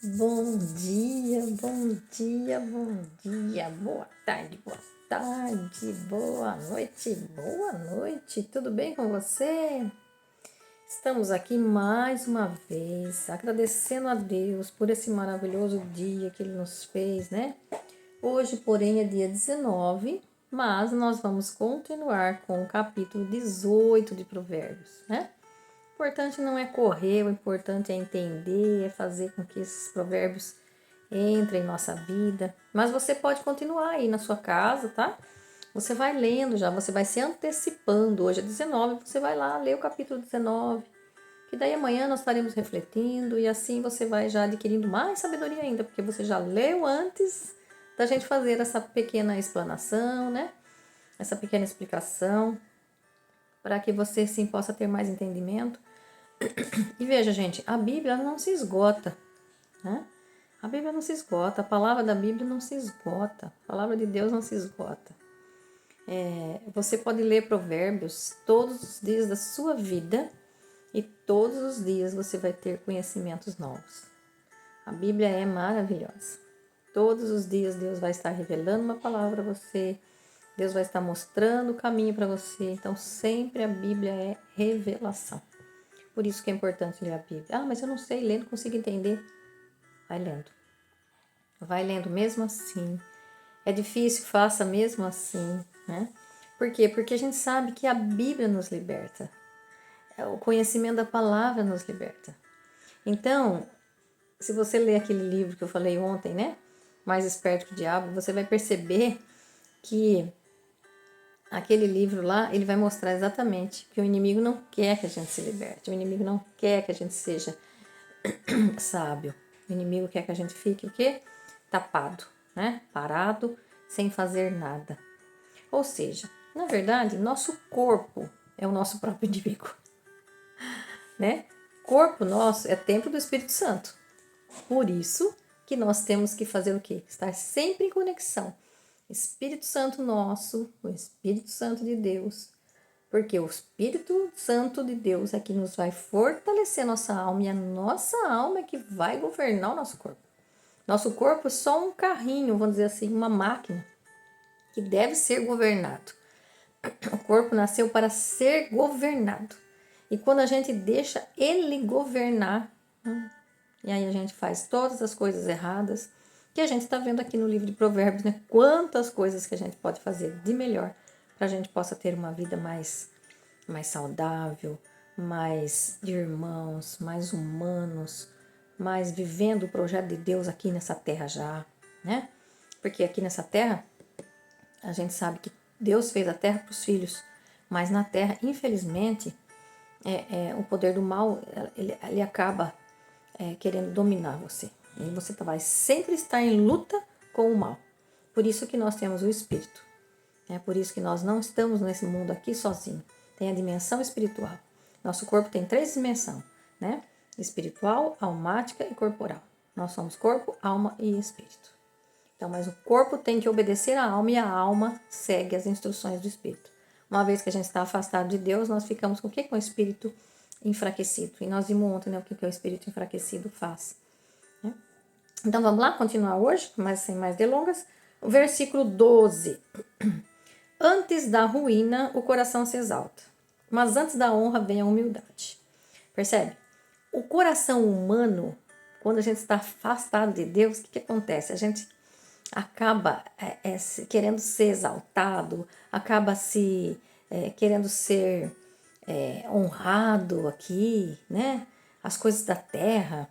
Bom dia, bom dia, bom dia, boa tarde, boa noite, tudo bem com você? Estamos aqui mais uma vez, agradecendo a Deus por esse maravilhoso dia que Ele nos fez, né? Hoje, porém, é dia 19, mas nós vamos continuar com o capítulo 18 de Provérbios, né? O importante não é correr, o importante é entender, é fazer com que esses provérbios entrem em nossa vida. Mas você pode continuar aí na sua casa, tá? Você vai lendo já, você vai se antecipando. Hoje é 19, você vai lá ler o capítulo 19, que daí amanhã nós estaremos refletindo e assim você vai já adquirindo mais sabedoria ainda, porque você já leu antes da gente fazer essa pequena explanação, né? Essa pequena explicação, para que você sim possa ter mais entendimento. E veja, gente, a Bíblia não se esgota, né? A Bíblia não se esgota, a palavra da Bíblia não se esgota, a palavra de Deus não se esgota. Você pode ler Provérbios todos os dias da sua vida e todos os dias você vai ter conhecimentos novos. A Bíblia é maravilhosa. Todos os dias Deus vai estar revelando uma palavra para você, Deus vai estar mostrando o caminho para você. Então, sempre a Bíblia é revelação. Por isso que é importante ler a Bíblia. Ah, mas eu não sei ler, não consigo entender. Vai lendo. Vai lendo mesmo assim. É difícil, faça mesmo assim, né? Por quê? Porque a gente sabe que a Bíblia nos liberta. O conhecimento da palavra nos liberta. Então, se você ler aquele livro que eu falei ontem, né? Mais Esperto que o Diabo, você vai perceber que aquele livro lá, ele vai mostrar exatamente que o inimigo não quer que a gente se liberte. O inimigo não quer que a gente seja sábio. O inimigo quer que a gente fique o quê? Tapado, né? Parado, sem fazer nada. Ou seja, na verdade, nosso corpo é o nosso próprio inimigo, né? Corpo nosso é templo do Espírito Santo. Por isso que nós temos que fazer o quê? Estar sempre em conexão. Espírito Santo nosso, o Espírito Santo de Deus. Porque o Espírito Santo de Deus é que nos vai fortalecer nossa alma e a nossa alma é que vai governar o nosso corpo. Nosso corpo é só um carrinho, vamos dizer assim, uma máquina que deve ser governado. O corpo nasceu para ser governado. E quando a gente deixa ele governar, e aí a gente faz todas as coisas erradas, que a gente está vendo aqui no livro de Provérbios, né? Quantas coisas que a gente pode fazer de melhor para a gente possa ter uma vida mais saudável, mais de irmãos, mais humanos, mais vivendo o projeto de Deus aqui nessa terra já, né? Porque aqui nessa terra, a gente sabe que Deus fez a terra para os filhos, mas na terra, infelizmente, o poder do mal, ele acaba querendo dominar você. E você vai sempre estar em luta com o mal. Por isso que nós temos o Espírito. É por isso que nós não estamos nesse mundo aqui sozinhos. Tem a dimensão espiritual. Nosso corpo tem 3 dimensões, né? Espiritual, almática e corporal. Nós somos corpo, alma e espírito. Então, mas o corpo tem que obedecer à alma e a alma segue as instruções do espírito. Uma vez que a gente está afastado de Deus, nós ficamos com o quê? Com o espírito enfraquecido. E nós vimos ontem, né, o que o espírito enfraquecido faz. Né? Então, vamos lá, continuar hoje, mas sem mais delongas. O versículo 12. Antes da ruína, o coração se exalta, mas antes da honra vem a humildade. Percebe? O coração humano, quando a gente está afastado de Deus, o que acontece? A gente acaba querendo ser exaltado, acaba se querendo ser honrado aqui, né? As coisas da terra.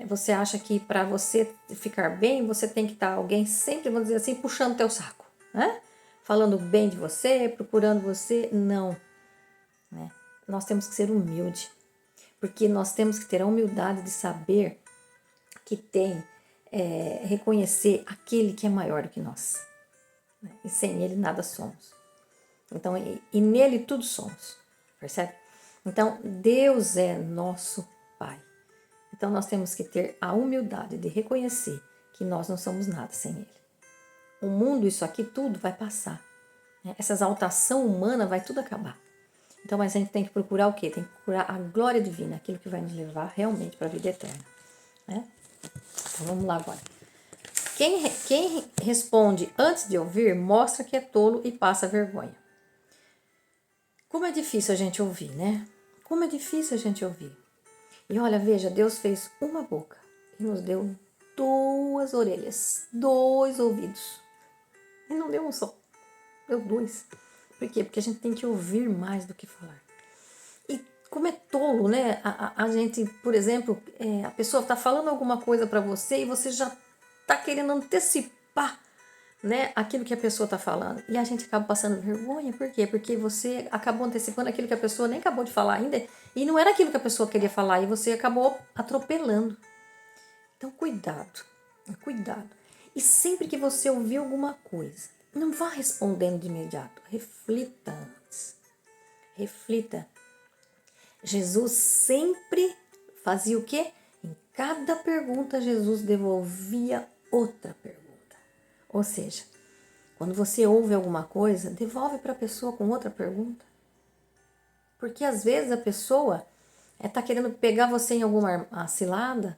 Você acha que para você ficar bem, você tem que estar alguém sempre, vamos dizer assim, puxando teu saco, né? Falando bem de você, procurando você. Não. Né? Nós temos que ser humilde. Porque nós temos que ter a humildade de saber que tem, reconhecer aquele que é maior do que nós. Né? E sem ele nada somos. Então, e nele tudo somos. Percebe? Então, Deus é nosso Pai. Então, nós temos que ter a humildade de reconhecer que nós não somos nada sem ele. O mundo, isso aqui, tudo vai passar. Né? Essa exaltação humana vai tudo acabar. Então, mas a gente tem que procurar o quê? Tem que procurar a glória divina, aquilo que vai nos levar realmente para a vida eterna. Né? Então, vamos lá agora. Quem responde antes de ouvir mostra que é tolo e passa vergonha. Como é difícil a gente ouvir, né? Como é difícil a gente ouvir. E olha, veja, Deus fez uma boca e nos deu 2 orelhas, 2 ouvidos. E não deu um só, deu 2. Por quê? Porque a gente tem que ouvir mais do que falar. E como é tolo, né? A gente, por exemplo, a pessoa está falando alguma coisa para você e você já está querendo antecipar, né, aquilo que a pessoa está falando. E a gente acaba passando vergonha. Por quê? Porque você acabou antecipando aquilo que a pessoa nem acabou de falar ainda. E não era aquilo que a pessoa queria falar. E você acabou atropelando. Então, cuidado. Cuidado. E sempre que você ouvir alguma coisa, não vá respondendo de imediato. Reflita antes. Reflita. Jesus sempre fazia o quê? Em cada pergunta, Jesus devolvia outra pergunta. Ou seja, quando você ouve alguma coisa, devolve para a pessoa com outra pergunta. Porque às vezes a pessoa está querendo pegar você em alguma cilada,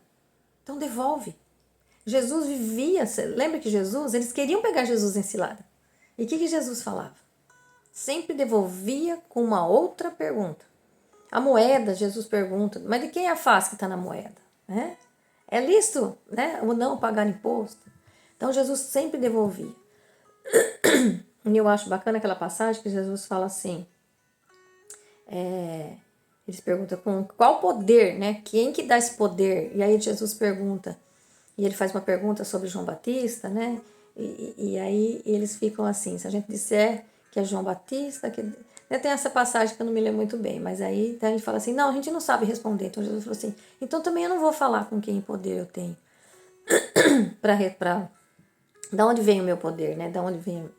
então devolve. Jesus vivia, lembra que Jesus, eles queriam pegar Jesus em cilada. E o que Jesus falava? Sempre devolvia com uma outra pergunta. A moeda, Jesus pergunta, mas de quem é a face que está na moeda? Né? É lícito, né? Ou não pagar imposto? Então Jesus sempre devolvia. E eu acho bacana aquela passagem que Jesus fala assim, eles perguntam com qual poder, né? Quem que dá esse poder? E aí Jesus pergunta, e ele faz uma pergunta sobre João Batista, né? E aí eles ficam assim, se a gente disser que é João Batista, que tem essa passagem que eu não me lembro muito bem, mas aí a gente fala assim, não, a gente não sabe responder. Então Jesus falou assim, então também eu não vou falar com quem poder eu tenho. Da onde vem o meu poder, né? Da onde vem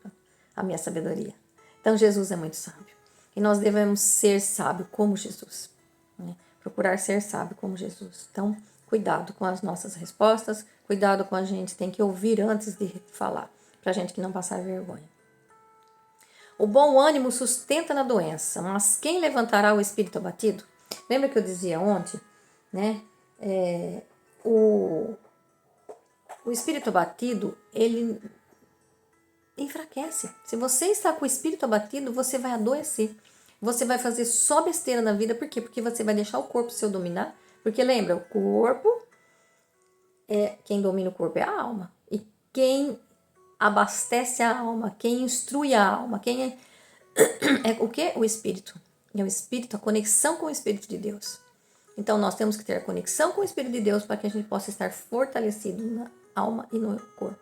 a minha sabedoria. Então Jesus é muito sábio. E nós devemos ser sábios como Jesus. Né? Procurar ser sábio como Jesus. Então, cuidado com as nossas respostas, cuidado com a gente, tem que ouvir antes de falar, para a gente que não passar vergonha. O bom ânimo sustenta na doença, mas quem levantará o espírito abatido? Lembra que eu dizia ontem, né? O espírito abatido, ele enfraquece. Se você está com o espírito abatido, você vai adoecer. Você vai fazer só besteira na vida, por quê? Porque você vai deixar o corpo seu dominar. Porque lembra, o corpo quem domina o corpo é a alma. E quem abastece a alma, quem instrui a alma, é o que? O espírito. É o espírito, a conexão com o espírito de Deus. Então nós temos que ter a conexão com o espírito de Deus para que a gente possa estar fortalecido na alma e no corpo.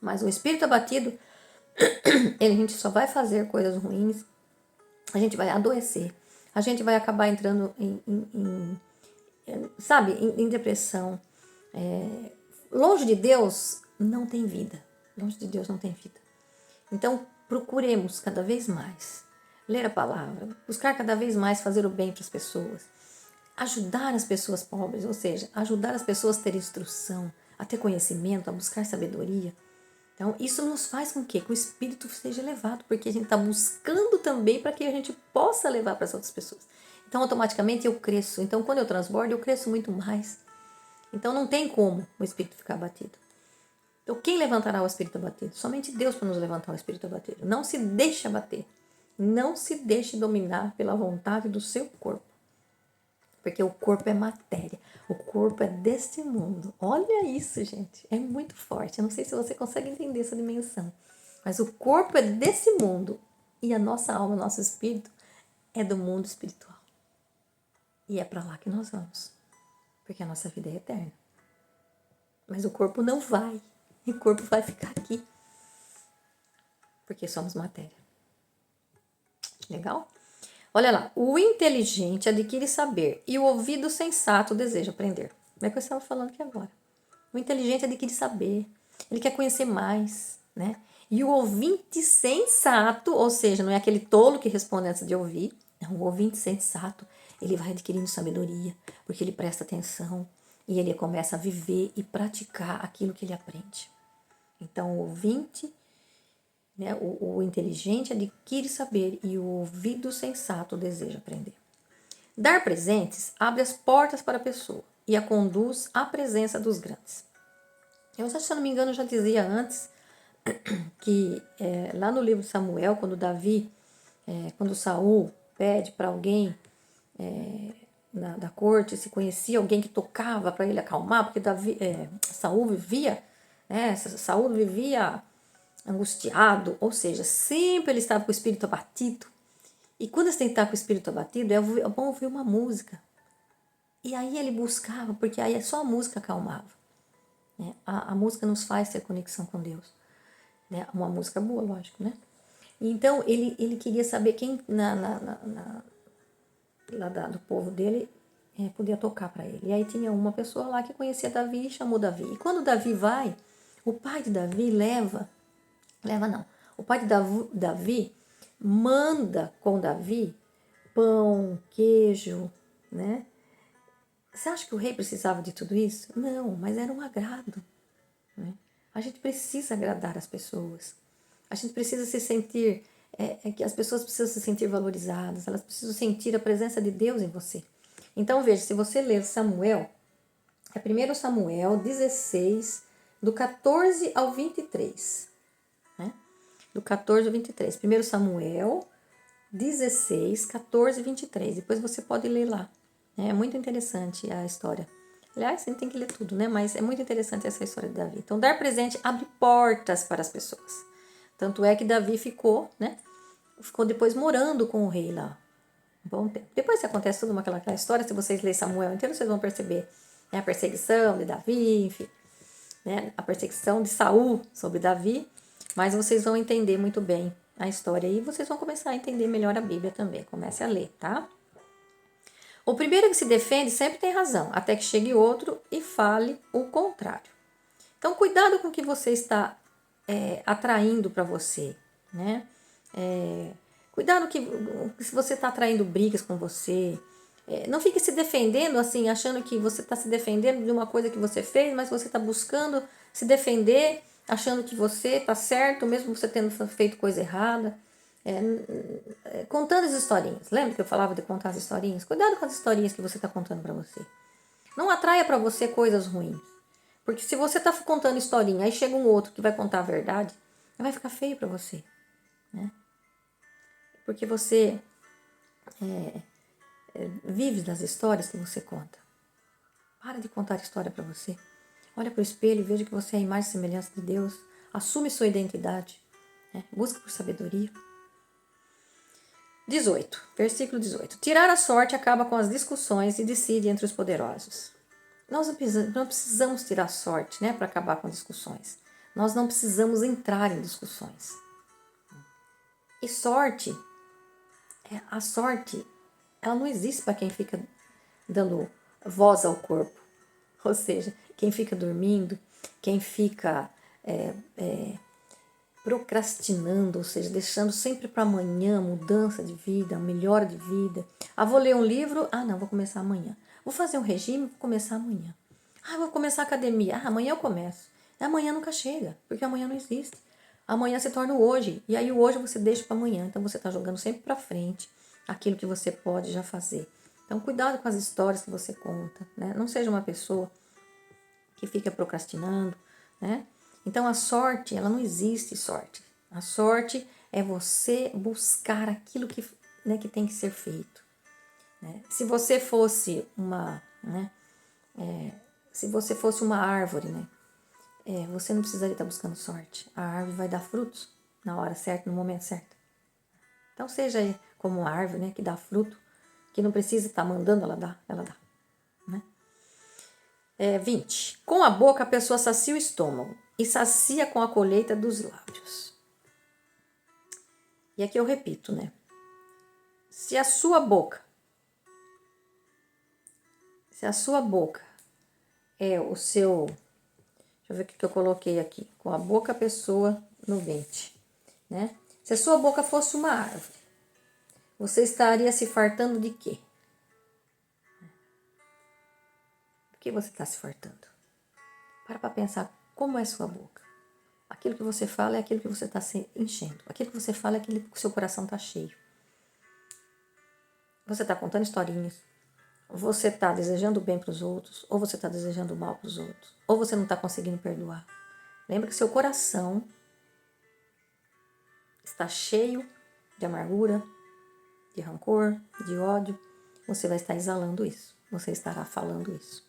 Mas o espírito abatido, a gente só vai fazer coisas ruins, a gente vai adoecer, a gente vai acabar entrando em depressão. Longe de Deus não tem vida. Longe de Deus não tem vida. Então, procuremos cada vez mais ler a palavra, buscar cada vez mais fazer o bem para as pessoas, ajudar as pessoas pobres, ou seja, ajudar as pessoas a ter instrução, a ter conhecimento, a buscar sabedoria. Então, isso nos faz com que o espírito seja elevado, porque a gente está buscando também para que a gente possa levar para as outras pessoas. Então, automaticamente eu cresço. Então, quando eu transbordo, eu cresço muito mais. Então, não tem como o espírito ficar abatido. Então, quem levantará o espírito abatido? Somente Deus para nos levantar o espírito abatido. Não se deixe abater. Não se deixe dominar pela vontade do seu corpo. Porque o corpo é matéria. O corpo é deste mundo. Olha isso, gente. É muito forte. Eu não sei se você consegue entender essa dimensão. Mas o corpo é desse mundo. E a nossa alma, o nosso espírito é do mundo espiritual. E é para lá que nós vamos. Porque a nossa vida é eterna. Mas o corpo não vai. E o corpo vai ficar aqui. Porque somos matéria. Legal? Olha lá. O inteligente adquire saber e o ouvido sensato deseja aprender. Como é que eu estava falando aqui agora? O inteligente adquire saber. Ele quer conhecer mais, né? E o ouvinte sensato, ou seja, não é aquele tolo que responde antes de ouvir. Não, o ouvinte sensato, ele vai adquirindo sabedoria, porque ele presta atenção e ele começa a viver e praticar aquilo que ele aprende. Então, o ouvinte, né, o inteligente adquire saber e o ouvido sensato deseja aprender. Dar presentes abre as portas para a pessoa e a conduz à presença dos grandes. Eu, se eu não me engano, já dizia antes que lá no livro de Samuel, quando Saul pede para alguém da corte, se conhecia alguém que tocava para ele acalmar, porque Saul vivia angustiado, ou seja, sempre ele estava com o espírito abatido. E quando você está com o espírito abatido, é bom ouvir uma música. E aí ele buscava, porque aí só a música acalmava. Né? A música nos faz ter conexão com Deus. Né? Uma música boa, lógico, né? Então ele queria saber quem do povo dele podia tocar para ele. E aí tinha uma pessoa lá que conhecia Davi e chamou Davi. E quando Davi vai, o pai de Davi o pai de Davi manda com Davi pão, queijo, né? Você acha que o rei precisava de tudo isso? Não, mas era um agrado. Né? A gente precisa agradar as pessoas. A gente precisa se sentir, que as pessoas precisam se sentir valorizadas, elas precisam sentir a presença de Deus em você. Então veja, se você ler Samuel, é 1 Samuel 16, do 14 ao 23. Né? Do 14 ao 23. 1 Samuel 16, 14 e 23. Depois você pode ler lá. É muito interessante a história. Aliás, a gente tem que ler tudo, né? Mas é muito interessante essa história de Davi. Então, dar presente abre portas para as pessoas. Tanto é que Davi ficou, né? Ficou depois morando com o rei lá. Um bom tempo. Depois que acontece tudo aquela história, se vocês lerem Samuel inteiro, vocês vão perceber, né? A perseguição de Davi, enfim. Né? A perseguição de Saul sobre Davi. Mas vocês vão entender muito bem a história e vocês vão começar a entender melhor a Bíblia também. Comece a ler, tá? O primeiro que se defende sempre tem razão, até que chegue outro e fale o contrário. Então, cuidado com o que você está atraindo para você, né? Cuidado que se você está atraindo brigas com você, não fique se defendendo assim, achando que você está se defendendo de uma coisa que você fez, mas você está buscando se defender, achando que você está certo, mesmo você tendo feito coisa errada. Contando as historinhas. Lembra que eu falava de contar as historinhas? Cuidado com as historinhas que você está contando para você. Não atraia para você coisas ruins. Porque se você está contando historinha, aí chega um outro que vai contar a verdade, vai ficar feio para você. Né? Porque você vive das histórias que você conta. Para de contar história para você. Olha para o espelho e veja que você é a imagem e semelhança de Deus. Assume sua identidade. Né? Busca por sabedoria. 18, versículo 18. Tirar a sorte acaba com as discussões e decide entre os poderosos. Nós não precisamos tirar sorte, né, para acabar com as discussões. Nós não precisamos entrar em discussões. E a sorte, ela não existe para quem fica dando voz ao corpo. Ou seja, quem fica dormindo, quem fica procrastinando, ou seja, deixando sempre para amanhã mudança de vida, melhora de vida. Vou ler um livro, não, vou começar amanhã. Vou fazer um regime, vou começar amanhã. Vou começar a academia, amanhã eu começo. Amanhã nunca chega, porque amanhã não existe. Amanhã se torna o hoje, e aí o hoje você deixa para amanhã. Então você está jogando sempre para frente aquilo que você pode já fazer. Então cuidado com as histórias que você conta, né? Não seja uma pessoa que fica procrastinando, né? Então a sorte, ela não existe sorte. A sorte é você buscar aquilo que tem que ser feito. Né? Se você fosse se você fosse uma árvore, né? Você não precisaria estar buscando sorte. A árvore vai dar frutos na hora certa, no momento certo. Então seja como uma árvore, né? Que dá fruto, que não precisa estar mandando ela dá. Né? 20. Com a boca a pessoa sacia o estômago e sacia com a colheita dos lábios. E aqui eu repito, né? Se a sua boca é o seu... Deixa eu ver o que eu coloquei aqui. Com a boca a pessoa no 20. Né? Se a sua boca fosse uma árvore, você estaria se fartando de quê? Do que você está se fartando? Para pensar como é a sua boca. Aquilo que você fala é aquilo que você está se enchendo. Aquilo que você fala é aquilo que o seu coração está cheio. Você está contando historinhas. Você está desejando o bem para os outros, ou você está desejando o mal para os outros, ou você não está conseguindo perdoar. Lembra que seu coração está cheio de amargura, de rancor, de ódio. Você vai estar exalando isso, você estará falando isso.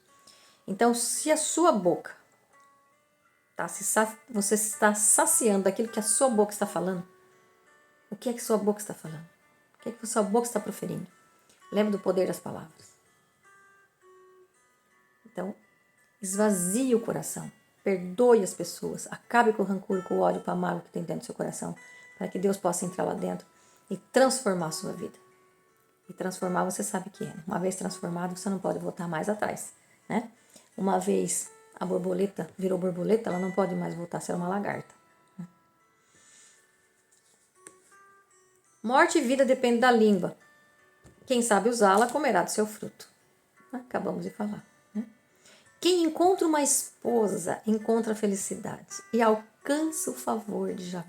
Então, se a sua boca, você está saciando daquilo que a sua boca está falando, o que é que sua boca está falando? O que é que sua boca está proferindo? Lembra do poder das palavras. Então, esvazie o coração. Perdoe as pessoas. Acabe com o rancor, com o ódio, com a mágoa que tem dentro do seu coração. Para que Deus possa entrar lá dentro e transformar a sua vida. E transformar você sabe o que é. Uma vez transformado, você não pode voltar mais atrás. Né? Uma vez a borboleta virou borboleta, ela não pode mais voltar a ser uma lagarta. Morte e vida dependem da língua. Quem sabe usá-la comerá do seu fruto. Acabamos de falar. Né? Quem encontra uma esposa encontra a felicidade e alcança o favor de Javé.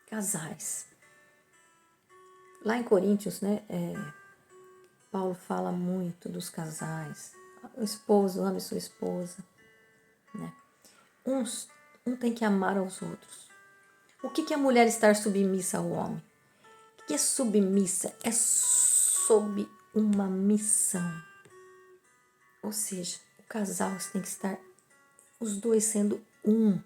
Casais. Lá em Coríntios, né, Paulo fala muito dos casais. O esposo ame sua esposa. Né? Um tem que amar aos outros. O que é a mulher estar submissa ao homem? O que é submissa? É sob uma missão. Ou seja, o casal tem que estar, os dois sendo um.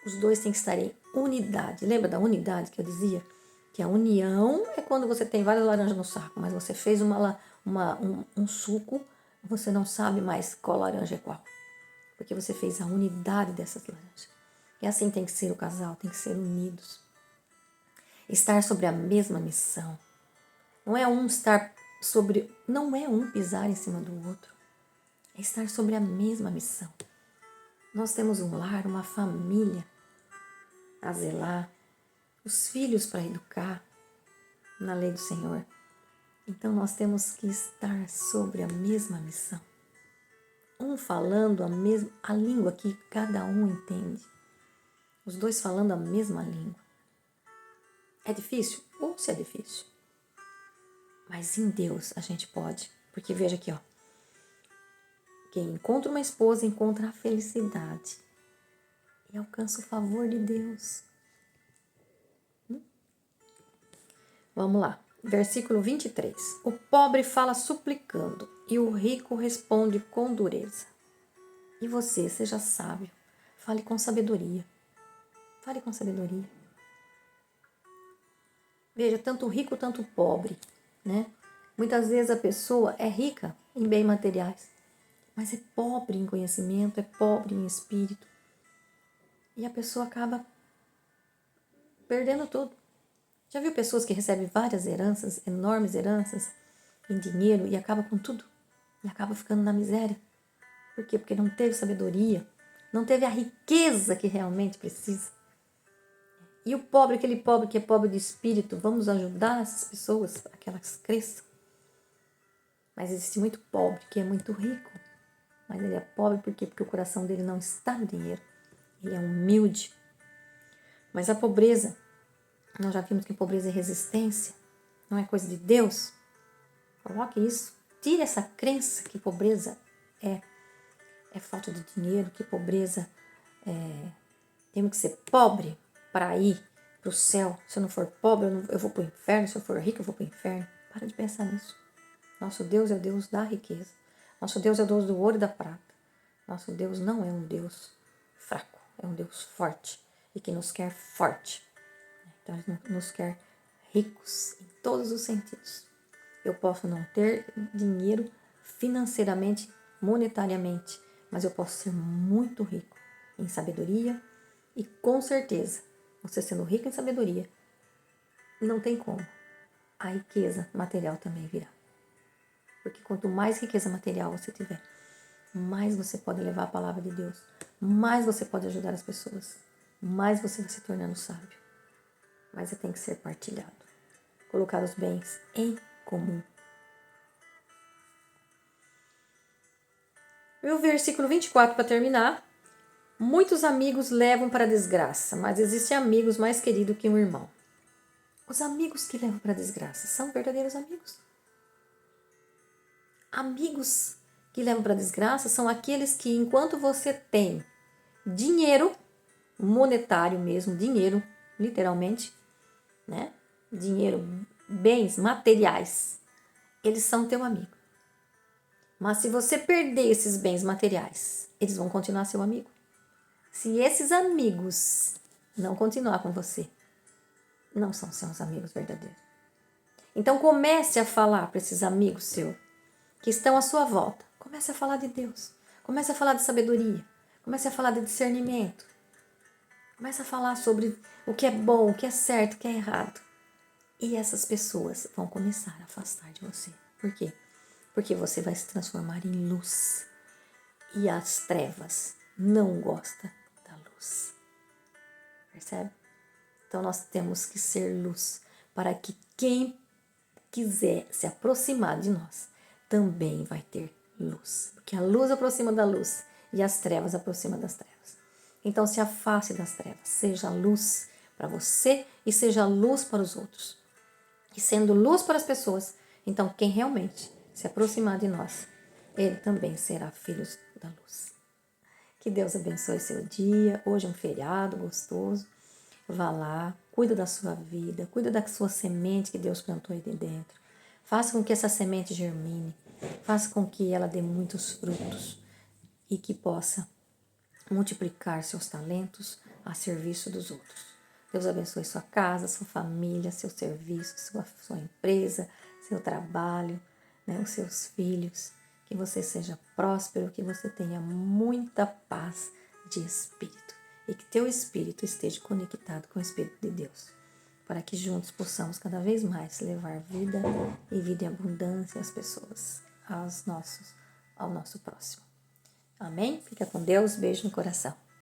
Os dois têm que estar em unidade. Lembra da unidade que eu dizia? Que a união é quando você tem várias laranjas no saco, mas você fez um suco, você não sabe mais qual laranja é qual. Porque você fez a unidade dessas laranjas. E assim tem que ser o casal, tem que ser unidos. Estar sobre a mesma missão. Não é um pisar em cima do outro. É estar sobre a mesma missão. Nós temos um lar, uma família a zelar, os filhos para educar na lei do Senhor. Então nós temos que estar sobre a mesma missão. Um falando a língua que cada um entende. Os dois falando a mesma língua. É difícil? Ou se é difícil. Mas em Deus a gente pode. Porque veja aqui, ó. Quem encontra uma esposa encontra a felicidade. E alcança o favor de Deus. Vamos lá. Versículo 23. O pobre fala suplicando e o rico responde com dureza. E você, seja sábio. Fale com sabedoria. Fale com sabedoria. Veja, tanto o rico, tanto o pobre, né? Muitas vezes a pessoa é rica em bens materiais, mas é pobre em conhecimento, é pobre em espírito. E a pessoa acaba perdendo tudo. Já viu pessoas que recebem várias heranças, enormes heranças, em dinheiro e acaba com tudo? E acaba ficando na miséria. Por quê? Porque não teve sabedoria, não teve a riqueza que realmente precisa. E o pobre, aquele pobre que é pobre de espírito, vamos ajudar essas pessoas para que elas cresçam. Mas existe muito pobre que é muito rico. Mas ele é pobre por quê? Porque o coração dele não está no dinheiro. Ele é humilde. Mas a pobreza, nós já vimos que pobreza é resistência, não é coisa de Deus. Coloque isso, tire essa crença que pobreza é falta de dinheiro, que pobreza temos que ser pobre para ir para o céu. Se eu não for pobre, eu vou para o inferno. Se eu for rico, eu vou para o inferno. Para de pensar nisso. Nosso Deus é o Deus da riqueza. Nosso Deus é o Deus do ouro e da prata. Nosso Deus não é um Deus fraco, é um Deus forte e que nos quer forte. Então, Ele nos quer ricos em todos os sentidos. Eu posso não ter dinheiro financeiramente, monetariamente, mas eu posso ser muito rico em sabedoria e com certeza, você sendo rico em sabedoria, não tem como. A riqueza material também virá. Porque quanto mais riqueza material você tiver, mais você pode levar a palavra de Deus, mais você pode ajudar as pessoas, mais você vai se tornando sábio. Mas tem que ser partilhado. Colocar os bens em comum. E o versículo 24 para terminar. Muitos amigos levam para a desgraça, mas existem amigos mais queridos que um irmão. Os amigos que levam para a desgraça são verdadeiros amigos. Amigos que levam para a desgraça são aqueles que, enquanto você tem dinheiro, monetário mesmo, dinheiro, literalmente, né? Dinheiro, bens materiais, eles são teu amigo. Mas se você perder esses bens materiais, eles vão continuar seu amigo. Se esses amigos não continuar com você, não são seus amigos verdadeiros. Então comece a falar para esses amigos seus que estão à sua volta. Comece a falar de Deus. Comece a falar de sabedoria. Comece a falar de discernimento. Comece a falar sobre o que é bom, o que é certo, o que é errado. E essas pessoas vão começar a afastar de você. Por quê? Porque você vai se transformar em luz. E as trevas não gostam da luz. Percebe? Então nós temos que ser luz para que quem quiser se aproximar de nós também vai ter luz. Porque a luz aproxima da luz e as trevas aproximam das trevas. Então se afaste das trevas, seja luz para você e seja luz para os outros. E sendo luz para as pessoas, então quem realmente se aproximar de nós, ele também será filho da luz. Que Deus abençoe seu dia. Hoje é um feriado gostoso. Vá lá, cuida da sua vida, cuida da sua semente que Deus plantou aí dentro. Faça com que essa semente germine. Faça com que ela dê muitos frutos e que possa multiplicar seus talentos a serviço dos outros. Deus abençoe sua casa, sua família, seu serviço, sua empresa, seu trabalho, né, os seus filhos. Que você seja próspero, que você tenha muita paz de espírito e que teu espírito esteja conectado com o Espírito de Deus, para que juntos possamos cada vez mais levar vida e vida em abundância às pessoas, ao nosso próximo. Amém? Fica com Deus, beijo no coração.